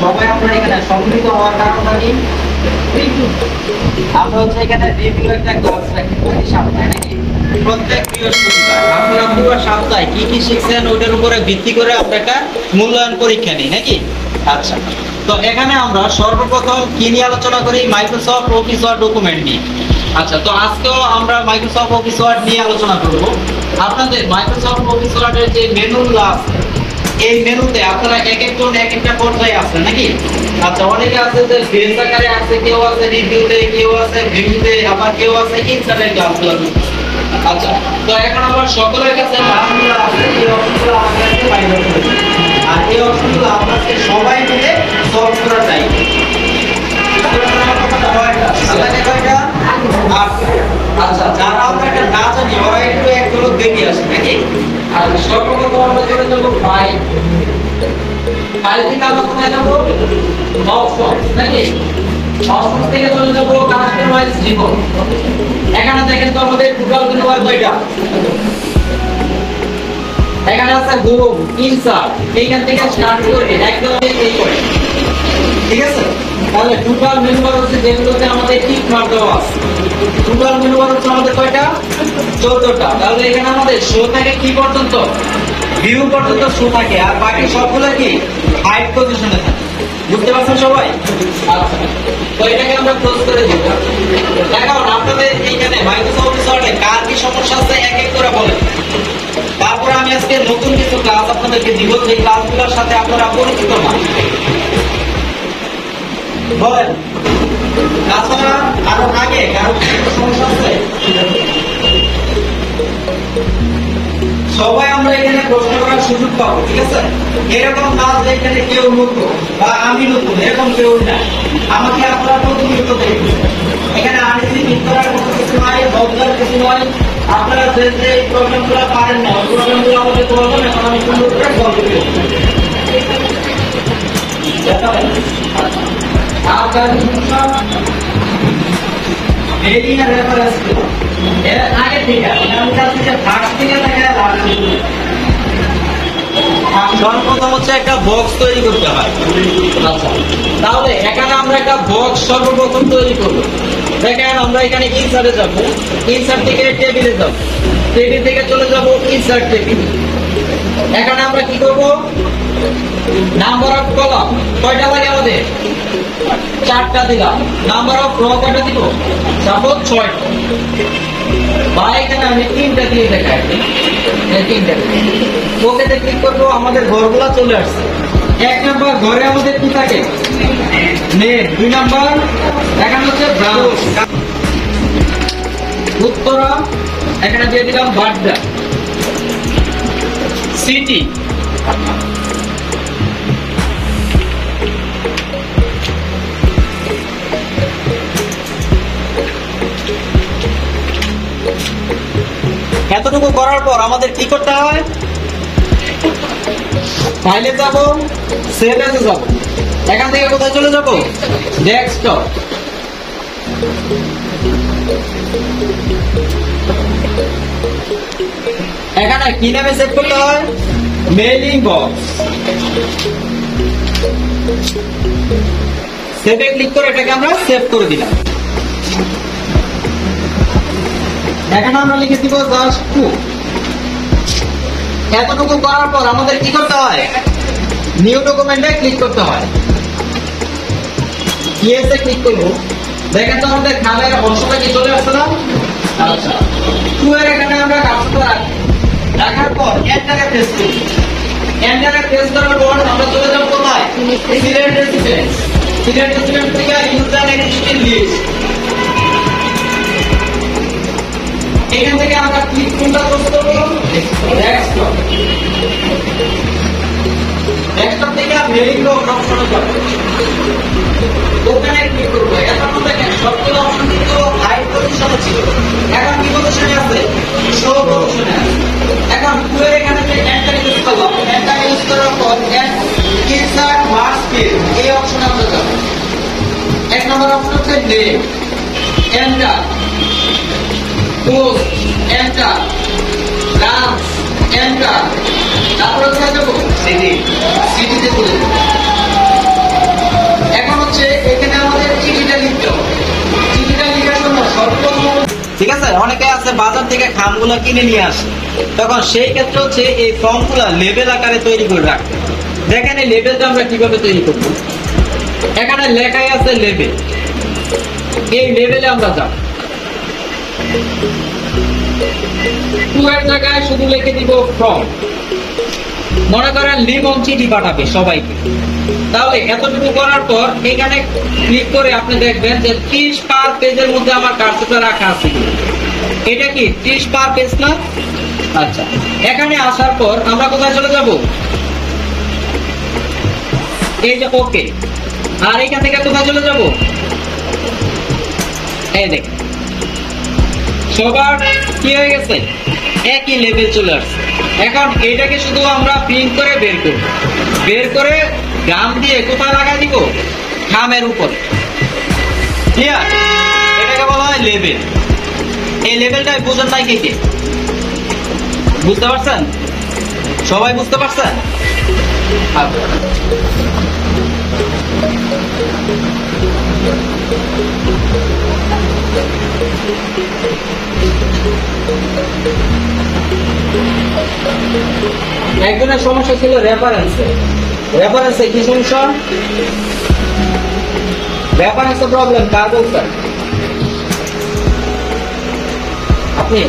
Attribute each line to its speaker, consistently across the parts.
Speaker 1: সবাই আমরা এখানে সম্মিলিত হওয়ার কারণটা কি আমরা হচ্ছে এখানে রিভিউ একটা ক্লাস রাখি প্রতি সপ্তাহে নাকি প্রত্যেক বৃহস্পতিবার আপনারা পুরো সপ্তাহে কি কি শিখছেন ওটার উপরে ভিত্তি করে আমরা একটা মূল্যায়ন পরীক্ষা নিই নাকি। আচ্ছা, তো এখানে আমরা সর্বপ্রথম কি নিয়ে আলোচনা করি? মাইক্রোসফট অফিস ওয়ার্ড ডকুমেন্ট নিয়ে। আচ্ছা, তো আজকেও আমরা মাইক্রোসফট অফিস ওয়ার্ড নিয়ে আলোচনা করব। আপনাদের মাইক্রোসফট অফিস ওয়ার্ডের যে মেনুগুলো আছে এই মেনুতে আপনারা এক একজন এক একটা পর্যায়ে আছেন নাকি। আচ্ছা, অনেকে আছে যে বেস আকারে আছে, কেউ আছে রিভিউতে, কেউ আছে ভিউতে, আবার কেউ আছে ইনসার্টের ক্লাসগুলো। আচ্ছা, তো এখন আমরা সকলের কাছে নামগুলো আছে, এই অপশনগুলো আমাদের কাছে বাইরে করেছি আর এই অপশনগুলো আপনাদের সবাই মিলে সলভ করা চাই। আচ্ছা, যারা আমরা এটা না জানি ওরা একটু একগুলো দেখে আসে নাকি। আর সর্বপ্রথম আমরা চলে যাবো ফাইল থেকে আমরা কোথায় যাবো? অপশন নাকি। অপশন থেকে চলে যাবো কাস্টমাইজ রিপোর্ট। এখানে দেখেন তো আমাদের টোটাল মেনু আর কয়টা? এখানে আছে গ্রুপ, ইনসার্ট, এইখান থেকে স্টার্ট করে একদম এই করে, ঠিক আছে। তাহলে টোটাল মেনু বার হচ্ছে যেগুলোতে আমাদের টিক মার্ক দেওয়া আছে। টোটাল মেনু বার হচ্ছে আমাদের কয়টা? 14টা। তাহলে এখানে আমাদের শো থেকে কি পর্যন্ত? ভিউ পর্যন্ত শো থাকে আর বাকি সবগুলো কি হাইড পজিশনে থাকে। বুঝতে পারছেন সবাই? আচ্ছা, তো এটাকে আমরা ক্লোজ করে দিব। এখন আপনাদের এইখানে মাইক্রোসফট অফিস ওয়ার্ডে কার কি সমস্যা আছে এক এক করে বলেন। তারপর আমি আজকে নতুন কিছু ক্লাস আপনাদেরকে দিব, যে ক্লাসগুলোর সাথে আপনারা পরিচিত না। বলেন, তাছাড়া আরো আগে কারো সমস্যা আছে? সবাই আমরা এখানে প্রশ্ন করার সুযোগ পাবো, ঠিক আছে। এরকম না যে এখানে কেউ নতুন বা আমি নতুন, এরকম কেউ না। আমাকে আপনারা প্রতিনিয়ত দেখবেন। এখানে আনিসি ঠিক করার কোনো কিছু নাই, বদলার কিছু নয়। আপনারা যে যে প্রবলেমগুলো পারেন না ওই প্রবলেমগুলো আমাকে বলবেন, এখন আমি সুন্দর করে সলভ করে দেব। আর যার সমস্যা মেইলিং এর রেফারেন্স এর আগে ঠিক আছে, আমি চাচ্ছি যে ফার্স্ট থেকে দেখা লাগবে। সর্বপ্রথম হচ্ছে একটা বক্স তৈরি করতে হয়। আচ্ছা, তাহলে এখানে আমরা একটা বক্স সর্বপ্রথম তৈরি করব। দেখেন আমরা এখানে ইনসার্টে যাব, ইনসার্ট থেকে টেবিলে যাব, টেবিল থেকে চলে যাব ইনসার্ট টেবিল। এখানে আমরা কি করব? নাম্বার অফ কলাম কয়টা লাগে আমাদের? 4টা দিলাম। নাম্বার অফ রো কয়টা দিব? সাপোজ 6টা। বা এখানে আমি 3টা দিয়ে দেখাই, এই 3টা ওকেতে ক্লিক করবো। আমাদের ঘরগুলো চলে আসছে। 1 নাম্বার ঘরে আমাদের কি থাকে? নেম। 2 নাম্বার এখানে হচ্ছে ব্রাউজ, উত্তরা এখানে দিয়ে দিলাম বাড্ডা, সিটি, এতটুকু করার পর আমাদের কি করতে হয়? ফাইলে যাব, সেভ এজে যাব। এখান থেকে কোথায় চলে যাব? ডেস্কটপ। এখানে কি নামে সেভ করতে হয়? Mailing box. সেভে ক্লিক করে এটাকে আমরা সেভ করে দিলাম। এখানে আমরা লিখে দিব জাস্ট টু। এতটুকু করার পর আমাদের কি করতে হয়? নিউ ডকুমেন্টে ক্লিক করতে হয়। ইয়েসে ক্লিক করব। দেখেন তো আমাদের খামের অংশটা কি চলে আসছে না? আচ্ছা, টু এর এখানে আমরা কাজটা রাখার পর এন্টারে প্রেস করব। এন্টারে প্রেস করার পর আমরা চলে যাব কোথায়? Select residence. সিলেক্ট রেসিডেন্স থেকে ইউজার এক্সিস্টিং লিস্ট। এখান থেকে আমরা ক্লিক কোনটা করব? ডেস্কটপ। ডেস্কটপ থেকে মেইন অপশনে যাব। ওখানে ক্লিক করব। এখন দেখেন সবগুলো অপশন কিন্তু হাই পজিশনে ছিল, এখন কি পজিশনে আছে? শো পজিশনে আছে। এখন পুরো এখানে যে এন্টার ইউজ করলাম, এন্টার ইউজ করার পর ইনসার্ট মার্ক ফিল্ড এই অপশনে আমরা যাব। এক নম্বর অপশন হচ্ছে name, enter, post, enter, branch, enter, তারপরে কোথায় যাব? সিটি। সিটিতে চলে যাব। এখন হচ্ছে এখানে আমাদের চিঠিটা লিখতে হবে। চিঠিটা লেখার জন্য সর্বপ্রথম, ঠিক আছে, অনেকে আছে বাজার থেকে খামগুলো কিনে নিয়ে আসে, তখন সেই ক্ষেত্রে হচ্ছে এই ফর্মগুলো লেবেল আকারে তৈরি করে রাখতে। দেখেন এই লেবেলটা আমরা কিভাবে তৈরি করব। এখানে লেখাই আছে লেবেল, এই লেবেলে আমরা যাব। টু এর জায়গায় শুধু লিখে দিব ফ্রম। মনে করেন লিমন চিঠি পাঠাবে সবাইকে, তাহলে এতটুকু করার পর এখানে ক্লিক করে আপনি দেখবেন যে 30 পার পেজের মধ্যে আমার কার্সরটা রাখা আছে। এটা কি 30 পার পেজ না? আচ্ছা, এখানে আসার পর আমরা কোথায় চলে যাব? এই যে ওকে। আর এখান থেকে কোথায় চলে যাব? এই দেখ, সবার কি হয়ে গেছে? একই লেভেল চলে আসছে। এখন এটাকে শুধু আমরা প্রিন্ট করে বের করব। বের করে গাম দিয়ে কোথায় লাগাই দিব? খামের উপর। ক্লিয়ার? এটাকে বলা হয় লেভেল। এই লেভেলটাই বুঝেন নাই কে কে? বুঝতে পারছেন? সবাই বুঝতে পারছেন? একজনের সমস্যা ছিল রেফারেন্সে। রেফারেন্সে কি সমস্যা? রেফারেন্সে প্রবলেম কার বলছেন? আপনি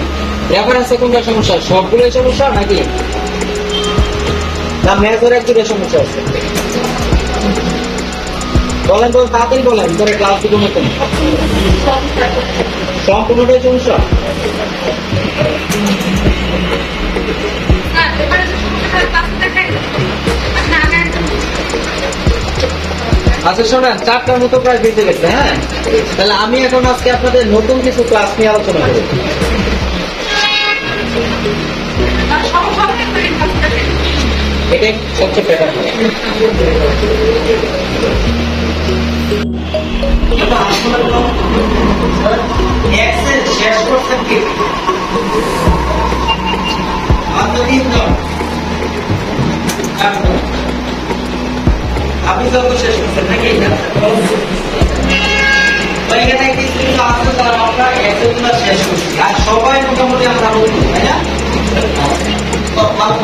Speaker 1: রেফারেন্সে কোনটা সমস্যা? সবগুলোই সমস্যা নাকি না মেজর একটু সমস্যা আছে? বলেন তো, তাড়াতাড়ি বলেন, করে ক্লাস দিব নতুন। সম্পূর্ণটাই সমস্যা। আচ্ছা শোনেন, 4টার মতো প্রায় বেজে গেছে। হ্যাঁ, তাহলে আমি এখন আজকে আপনাদের নতুন কিছু ক্লাস নিয়ে আলোচনা করব। এটাই সবচেয়ে বেটার। এক্সেল শেষ করছেন কি? আপনি যত শেষ করছেন নাকি? এখানে কিছু আছে তারা আমরা এক্সেলগুলো শেষ করছি, আর সবাই মোটামুটি আমরা নতুন, তাই না?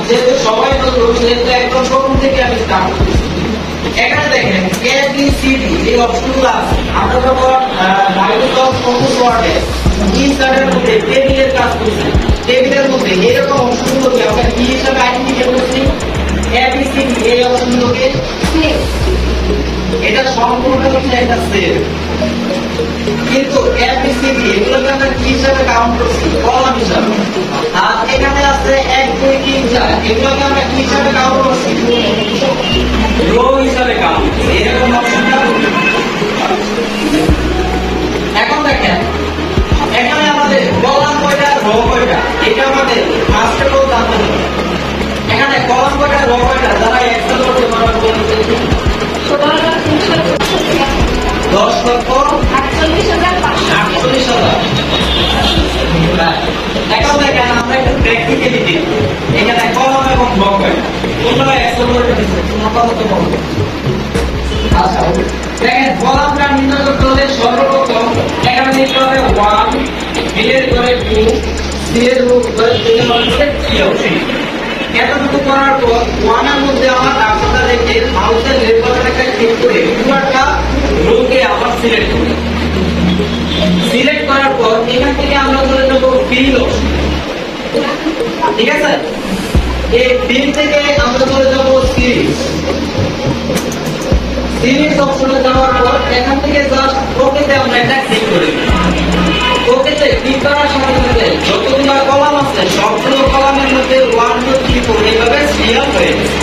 Speaker 1: যেহেতু সবাই নতুন, সেহেতু একদম প্রথম থেকে আমি স্টার্ট করছি। এখানে দেখেন ABCD এই অপশনগুলো আছে। আমরা যখন মাইক্রোসফট অফিস ওয়ার্ডে ইনসার্টের মধ্যে টেবিলের কাজ করছি, টেবিলের মধ্যে এরকম অপশনগুলোকে আমরা কি হিসাবে আইডেন্টিফাই করছি? ABCD এই অপশনগুলোকে, এটা সম্পূর্ণ হচ্ছে একটা সেল। কিন্তু ABCD এগুলোকে আমরা কি হিসাবে কাউন্ট করছি? কলাম হিসাবে। আর এখানে আছে 1 2 3 4, এগুলোকে আমরা কি হিসাবে কাউন্ট করছি? রো হিসাবে কাউন্ট করছি। এরকম অপশনটা। এখন দেখেন এখানে আমাদের কলাম কয়টা, রো কয়টা, এটা আমাদের ফার্স্ট অফ অল জানতে হবে। এখানে কলাম কয়টা, রো কয়টা, যারা এক্সেল করতে পারবে বলুন। 10,48,000। এখন দেখেন আমরা একটু প্র্যাকটিক্যালি দেখি। এখানে কলাম এবং রো কয়টা, তোমরা এক্সেল করতে আপাতত বলবো। আচ্ছা দেখেন, কলামটা নির্ণয় করতে হলে সর্বপ্রথম এখানে নিতে হবে 1, বি এর করে 2, সি এর করে 3, এতটুকু করার পর 1 এর মধ্যে আমার কার্সরটা রেখে মাউসের লেফট বাটনটা ক্লিক করে পুরোটা রোকে আমরা সিলেক্ট করব। সিলেক্ট করার পর এখান থেকে আমরা ধরে নেব ফিল অপশন, ঠিক আছে? এই ফিল থেকে আমরা ধরে যাব সিরিজ। সিরিজ অপশনে যাওয়ার পর এখান থেকে জাস্ট ওকেতে আমরা এটা ক্লিক করে দেব। ওকেতে ক্লিক করার সাথে সাথে যতগুলো কলাম আছে সবগুলো কলামের মধ্যে 1 2 3 4 এইভাবে সিরিয়াল হয়ে যাবে।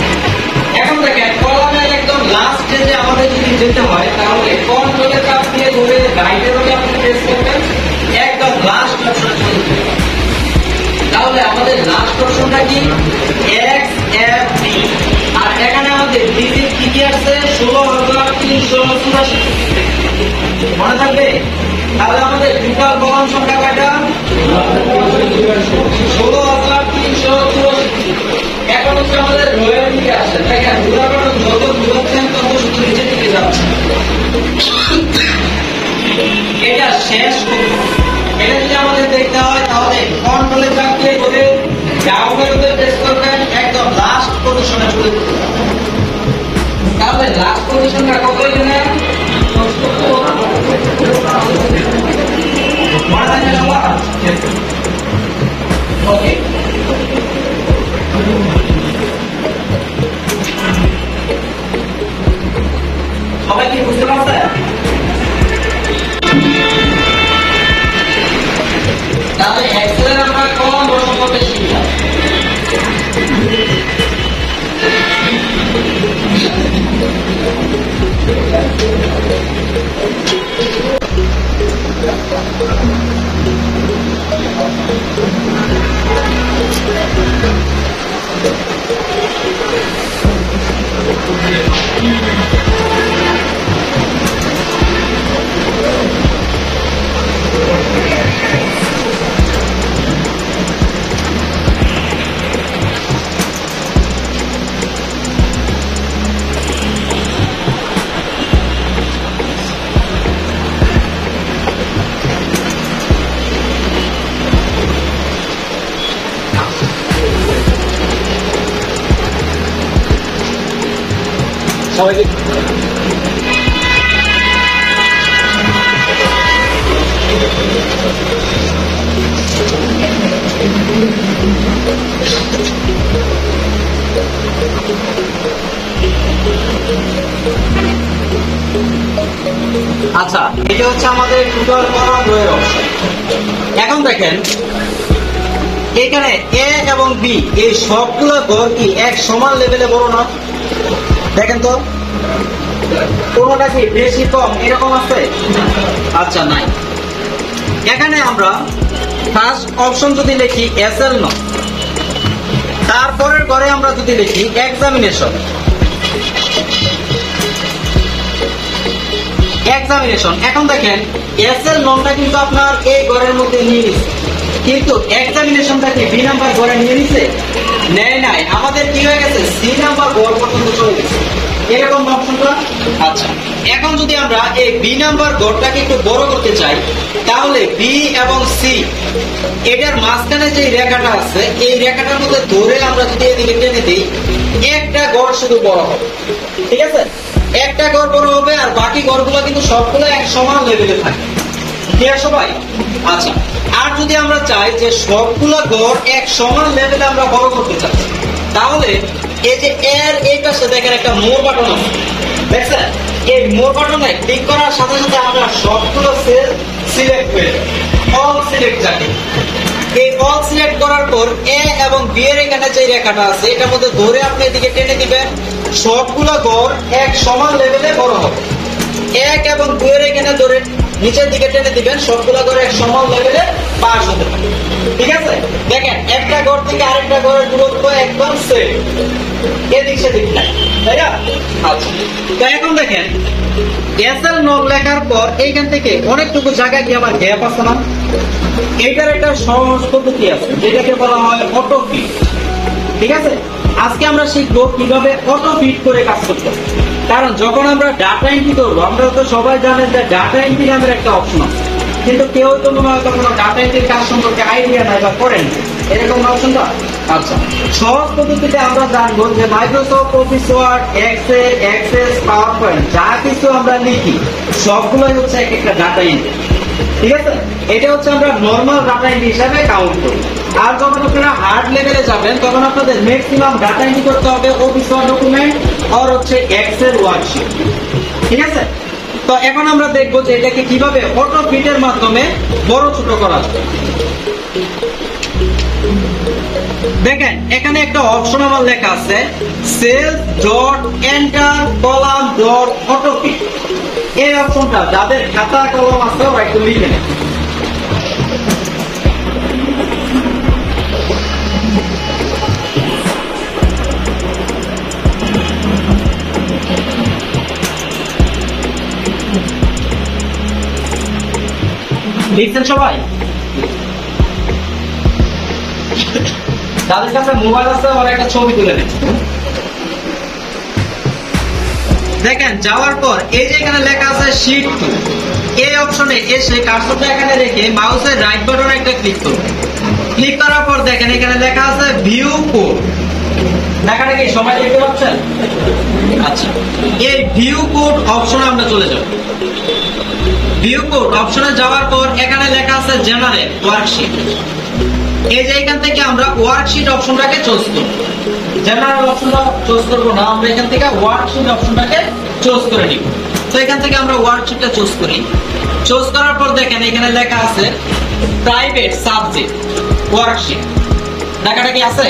Speaker 1: এখন দেখেন কলামের একদম লাস্ট যে আমাদের যদি যেতে হয় তাহলে কন্ট্রোলে চাপ দিয়ে ধরে রাইটের উপরে আপনি প্রেস করবেন, একদম লাস্ট অপশনে চলে যাবে। তাহলে আমাদের লাস্ট অপশনটা কি? X F D. আর এখানে আমাদের ডিজিট কি আছে? 16384। মনে থাকবে? তাহলে আমাদের টোটাল কলাম সংখ্যা কয়টা? 16384। এখন হচ্ছে আমাদের রোয়ের দিকে আসে। দেখেন উদাহরণ যত ঘুরাচ্ছেন তত শুধু নিচের দিকে যাচ্ছে। এটা শেষ করব। এটা যদি আমাদের দেখতে হয় তাহলে কন্ট্রোলে চাপ দিয়ে ধরে ডাউনের উপরে প্রেস করবেন, একদম লাস্ট পজিশনে চলে যেতে হবে। তাহলে লাস্ট পজিশনটা কত এখানে? মনে থাকে সবার? ওকে, সবাই কি বুঝতে পারছে? তাহলে এক্সেলের আমরা কলাম গঠন করতে শিখলাম। সবাইকে আচ্ছা, এটা হচ্ছে আমাদের টোটাল কলাম রোয়ের অপশন। এখন দেখেন এখানে এ এবং বি এই সবগুলো ঘর কি এক সমান লেভেলে বড় না? দেখেন তো কোনটা কি বেশি কম এরকম আছে? আচ্ছা নাই। এখানে আমরা ফার্স্ট অপশন যদি লিখি এসএল ন, তারপরের ঘরে আমরা যদি লিখি এক্সামিনেশন, এখন দেখেন এসএল নটা কিন্তু আপনার এই ঘরের মধ্যে নিয়ে নিচ্ছে, কিন্তু এক্সামিনেশনটা কি বি নাম্বার ঘরে নিয়ে নিচ্ছে? নেয় নাই। আমাদের কি হয়ে গেছে? সি নাম্বার ঘর পর্যন্ত চলে গেছে এরকম অপশনটা। আচ্ছা, এখন যদি আমরা এই বি নাম্বার ঘরটাকে একটু বড় করতে চাই তাহলে বি এবং সি এটার মাঝখানে যে রেখাটা আছে এই রেখাটার মধ্যে ধরে আমরা যদি এদিকে টেনে দিই একটা ঘর শুধু বড় হবে, ঠিক আছে? একটা ঘর বড় হবে আর বাকি ঘরগুলো কিন্তু সবগুলো এক সমান লেভেলে থাকে। ঠিক আছে সবাই? আচ্ছা, আর যদি আমরা চাই যে সবগুলো ঘর এক সমান লেভেলে আমরা বড় করতে চাই তাহলে এই যে এর এই পাশে দেখেন একটা মোর বাটন আছে, দেখছেন? এই মোর বাটনে ক্লিক করার সাথে সাথে আমরা সবগুলো সেল সিলেক্ট করে অল সিলেক্ট যাকে এই অল সিলেক্ট করার পর এ এবং বি এর এখানে যে রেখাটা আছে এটার মধ্যে ধরে আপনি এদিকে টেনে দিবেন, সবগুলো ঘর এক সমান লেভেলে বড় হবে। এক এবং দুই এর এখানে ধরে নিচের দিকে টেনে দিবেন, সবগুলো ঘর এক সমান লেভেলে পাস হতে পারে। ঠিক আছে? দেখেন একটা ঘর থেকে আরেকটা ঘরের দূরত্ব একদম সেম, এদিক সেদিক নাই, তাই না? আচ্ছা, তো এখন দেখেন এসএল নব লেখার পর এইখান থেকে অনেকটুকু জায়গা কি আমার গ্যাপ আছে না? এটার একটা সহজ পদ্ধতি আছে যেটাকে বলা হয় অটো ফিট। ঠিক আছে, আজকে আমরা শিখবো কিভাবে অটো ফিট করে কাজ করতে হবে। কারণ যখন আমরা ডাটা এন্ট্রি করবো আমরা তো সবাই জানেন যে ডাটা এন্ট্রি নামের একটা অপশন আছে, কিন্তু কেউ তো মনে হয় কোনো ডাটা এন্ট্রির কাজ সম্পর্কে আইডিয়া নাই বা করেন এরকম অপশনটা। আচ্ছা, সহজ পদ্ধতিতে আমরা জানবো যে Microsoft Office Word, Excel, Access, PowerPoint যা কিছু আমরা লিখি সবগুলোই হচ্ছে এক একটা ডাটা এন্ট্রি। ঠিক আছে, এটা হচ্ছে আমরা নরমাল ডাটা এন্ট্রি হিসাবে কাউন্ট করি। আর যখন আপনারা হার্ড লেভেলে যাবেন তখন আপনাদের ম্যাক্সিমাম ডাটা এন্ট্রি করতে হবে অফিস ওয়ার্ড ডকুমেন্ট আর হচ্ছে এক্সেল ওয়ার্কশিট। ঠিক আছে, তো এখন আমরা দেখবো যে এটাকে কিভাবে অটো ফিটের মাধ্যমে বড় ছোট করা যায়। দেখেন এখানে একটা অপশন আমার লেখা আছে cells dot enter column dot auto fit. এই অপশনটা যাদের খাতা কলম আছে ওরা একটু লিখে নেন। লিখছেন সবাই? যাদের কাছে মোবাইল আছে ওরা একটা ছবি তুলে নিচ্ছে। দেখেন যাওয়ার পর এই যে এখানে লেখা আছে শীট 2, এই অপশনে এসে কার্সরটা এখানে রেখে মাউসের রাইট বাটনে একটা ক্লিক করুন। ক্লিক করার পর দেখেন এখানে লেখা আছে ভিউ কোড। লেখাটা কি সবাই দেখতে পাচ্ছেন? আচ্ছা, এই ভিউ কোড অপশনে আমরা চলে যাব। ভিউ কোড অপশনে যাওয়ার পর এখানে লেখা আছে জেনারেল ওয়ার্কশিট। এই যে এখান থেকে আমরা ওয়ার্কশিট অপশনটাকে চুজ করব। জেনারেল অপশনটা চুজ করব না, আমরা এখান থেকে ওয়ার্কশিট অপশনটাকে চুজ করে নিব। তো এখান থেকে আমরা ওয়ার্কশিটটা চুজ করি। চুজ করার পর দেখেন এখানে লেখা আছে প্রাইভেট সাবজেক্ট ওয়ার্কশিট। লেখাটা কি আছে?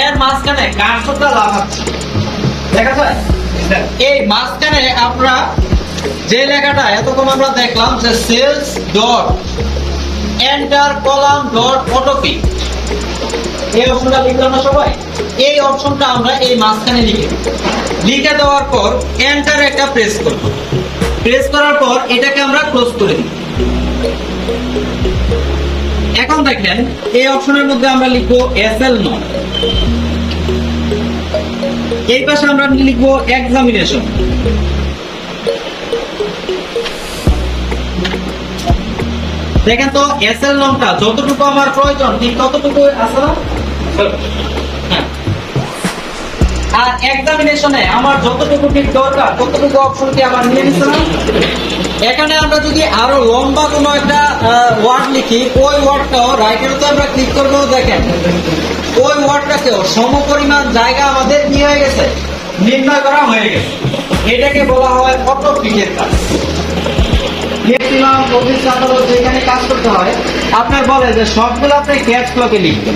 Speaker 1: এর মাঝখানে কার্সরটা লাগাচ্ছি, দেখা যায়? এই মাঝখানে আমরা যে লেখাটা এতক্ষণ আমরা দেখলাম যে sales dot enter column dot autofit, এই অপশনটা লিখলাম না সবাই? এই অপশনটা আমরা এই মাঝখানে লিখে দেওয়ার পর এন্টার একটা প্রেস করব। প্রেস করার পর এটাকে আমরা ক্লোজ করে দিই। এখন দেখেন এই অপশনের মধ্যে আমরা লিখবো এসএল নো, এই পাশে আমরা লিখবো এক্সামিনেশন। দেখেন তো এসএল নমটা যতটুকু আমার প্রয়োজন ঠিক ততটুকু আছে না? আর এক্সামিনেশনে আমার যতটুকু ঠিক দরকার ততটুকু অপশন কি আমার নিয়ে নিচ্ছে না? এখানে আমরা যদি আরো লম্বা কোনো একটা ওয়ার্ড লিখি, ওই ওয়ার্ডটাও রাইটের তো আমরা ক্লিক করবো। দেখেন ওই ওয়ার্ডটাকেও সমপরিমাণ জায়গা আমাদের কি হয়ে গেছে, নির্ণয় করা হয়ে গেছে। এটাকে বলা হয় অটো ফিটের কাজ। ম্যাক্সিমাম অফিস আদালত যেখানে কাজ করতে হয় আপনার বলে যে সবগুলো আপনি ক্যাপস লকে লিখবেন,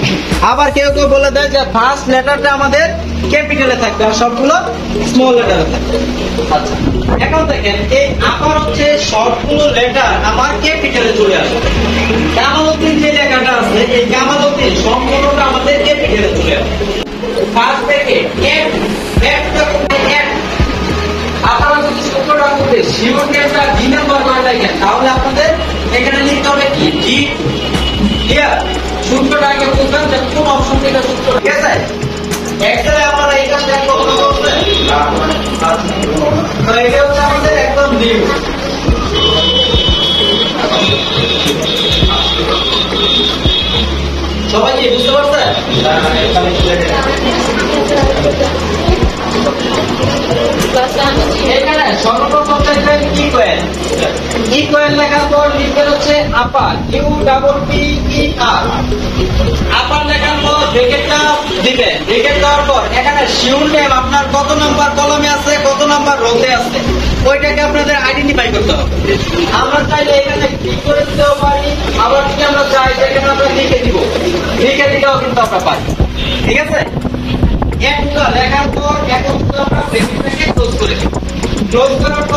Speaker 1: আবার কেউ কেউ বলে দেয় যে ফার্স্ট লেটারটা আমাদের ক্যাপিটালে থাকবে আর সবগুলো স্মল লেটারে থাকবে। আচ্ছা, এখন দেখেন এই আপার হচ্ছে সবগুলো লেটার আমার ক্যাপিটালে চলে আসবে। কামালউদ্দিন যে লেখাটা আছে এই কামালউদ্দিন সম্পূর্ণটা আমাদের ক্যাপিটালে চলে আসবে। ফার্স্ট থেকে এক আপনারা যদি সূত্রটা করতে শিওর একটা ডি নাম্বার করে দেখেন তাহলে আপনাদের এখানে লিখতে হবে কি ডি হিয়ার। সূত্রটা আগে বুঝবেন যে কোন অপশন থেকে সূত্র, ঠিক আছে? এক্সেলে আপনারা এই কাজ দেখো তো এটা হচ্ছে আমাদের একদম নিউ। সবাই কি বুঝতে পারছেন? এখানে সর্বপ্রথম দেখবেন ইকুয়াল লেখার পর লিখবেন হচ্ছে আপার UPPER। আপার লেখার পর ব্র্যাকেটটা দিবেন। ব্র্যাকেট দেওয়ার পর এখানে শিওর নেম আপনার কত নাম্বার কলমে আছে কত নাম্বার রোতে আছে ওইটাকে আপনাদের আইডেন্টিফাই করতে হবে। আমরা চাইলে এখানে ক্লিক করে দিতেও পারি, আবার যদি আমরা চাই যেখানে আমরা লিখে দিব, লিখে দিতেও কিন্তু আমরা পারি। ঠিক আছে, একটা লেখার পর এখন আমরা ব্র্যাকেটটাকে ক্লোজ করে দিই। ক্লোজ করার পর